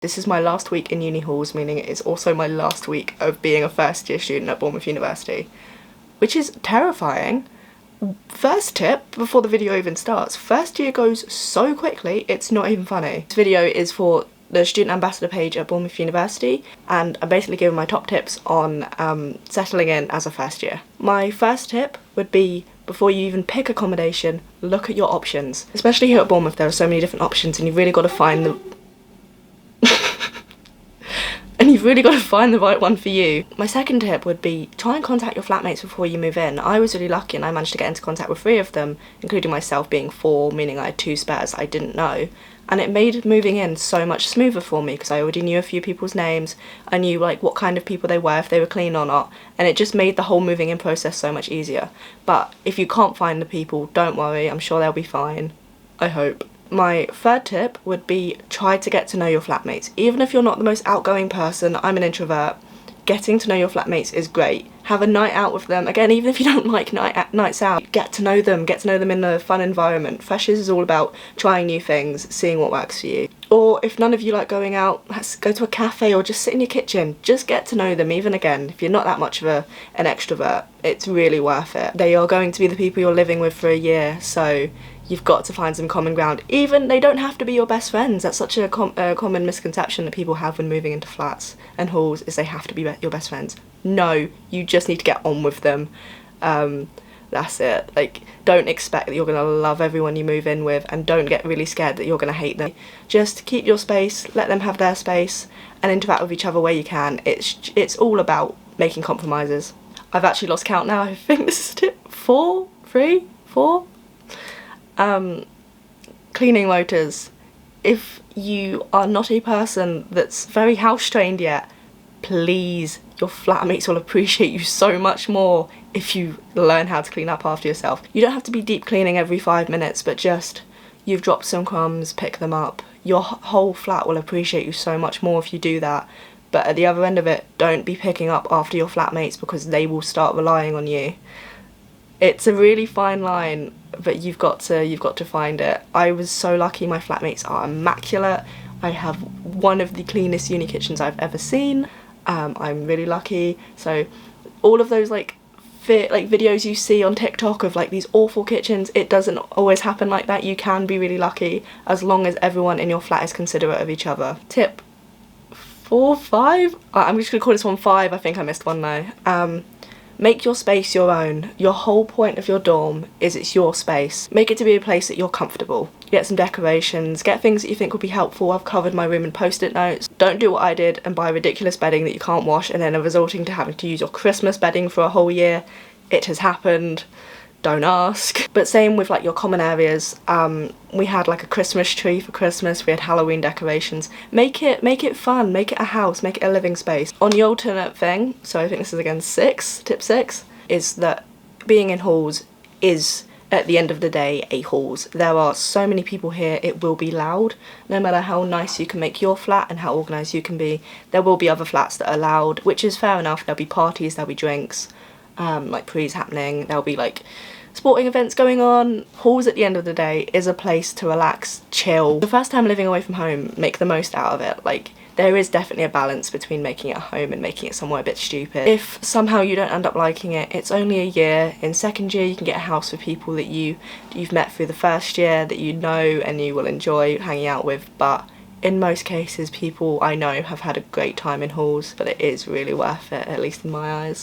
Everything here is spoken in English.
This is my last week in uni halls, meaning it is also my last week of being a first year student at Bournemouth University, which is terrifying. First tip, before the video even starts, first year goes so quickly, it's not even funny. This video is for the student ambassador page at Bournemouth University, and I'm basically giving my top tips on settling in as a first year. My first tip would be, before you even pick accommodation, look at your options. Especially here at Bournemouth, there are so many different options and you've really got to find the right one for you. My second tip would be, try and contact your flatmates before you move in. I was really lucky and I managed to get into contact with 3 of them, including myself being 4, meaning I had 2 spares I didn't know. And it made moving in so much smoother for me because I already knew a few people's names, I knew like what kind of people they were, if they were clean or not, and it just made the whole moving in process so much easier. But if you can't find the people, don't worry, I'm sure they'll be fine. I hope. My third tip would be, try to get to know your flatmates. Even if you're not the most outgoing person, I'm an introvert, getting to know your flatmates is great. Have a night out with them. Again, even if you don't like nights out, get to know them in a fun environment. Freshers is all about trying new things, seeing what works for you. Or if none of you like going out, let's go to a cafe or just sit in your kitchen. Just get to know them. Even again, if you're not that much of an extrovert, it's really worth it. They are going to be the people you're living with for a year, so you've got to find some common ground. Even they don't have to be your best friends. That's such a common misconception that people have when moving into flats and halls, is they have to be your best friends. No, you just need to get on with them. That's it. Like, don't expect that you're gonna love everyone you move in with, and don't get really scared that you're gonna hate them. Just keep your space, let them have their space, and interact with each other where you can. It's all about making compromises. I've actually lost count now. I think this is tip 4, 3, 4. Cleaning motors. If you are not a person that's very house trained yet, please, your flatmates will appreciate you so much more if you learn how to clean up after yourself. You don't have to be deep cleaning every 5 minutes, but just, you've dropped some crumbs, pick them up. Your whole flat will appreciate you so much more if you do that. But at the other end of it, don't be picking up after your flatmates because they will start relying on you. It's a really fine line, but you've got to find it. I was so lucky, my flatmates are immaculate. I have one of the cleanest uni kitchens I've ever seen. I'm really lucky. So all of those like videos you see on TikTok of like these awful kitchens, it doesn't always happen like that. You can be really lucky as long as everyone in your flat is considerate of each other. Tip 4, 5? I'm just gonna call this one 5. I think I missed one now. Make your space your own. Your whole point of your dorm is it's your space. Make it to be a place that you're comfortable. Get some decorations, get things that you think will be helpful. I've covered my room in post-it notes. Don't do what I did and buy ridiculous bedding that you can't wash and then are resulting to having to use your Christmas bedding for a whole year. It has happened. Don't ask. But same with like your common areas. We had like a Christmas tree for Christmas, we had Halloween decorations. Make it fun, make it a house, make it a living space. On the alternate thing, so I think this is again tip 6, is that being in halls is, at the end of the day, a halls. There are so many people here, it will be loud. No matter how nice you can make your flat and how organised you can be, there will be other flats that are loud, which is fair enough. There'll be parties, there'll be drinks, like pre's happening, there'll be like sporting events going on. Halls at the end of the day is a place to relax, chill. The first time living away from home, make the most out of it. Like, there is definitely a balance between making it a home and making it somewhere a bit stupid. If somehow you don't end up liking it, it's only a year. In second year you can get a house with people that you've met through the first year, that you know and you will enjoy hanging out with. But in most cases, people I know have had a great time in halls, but it is really worth it, at least in my eyes.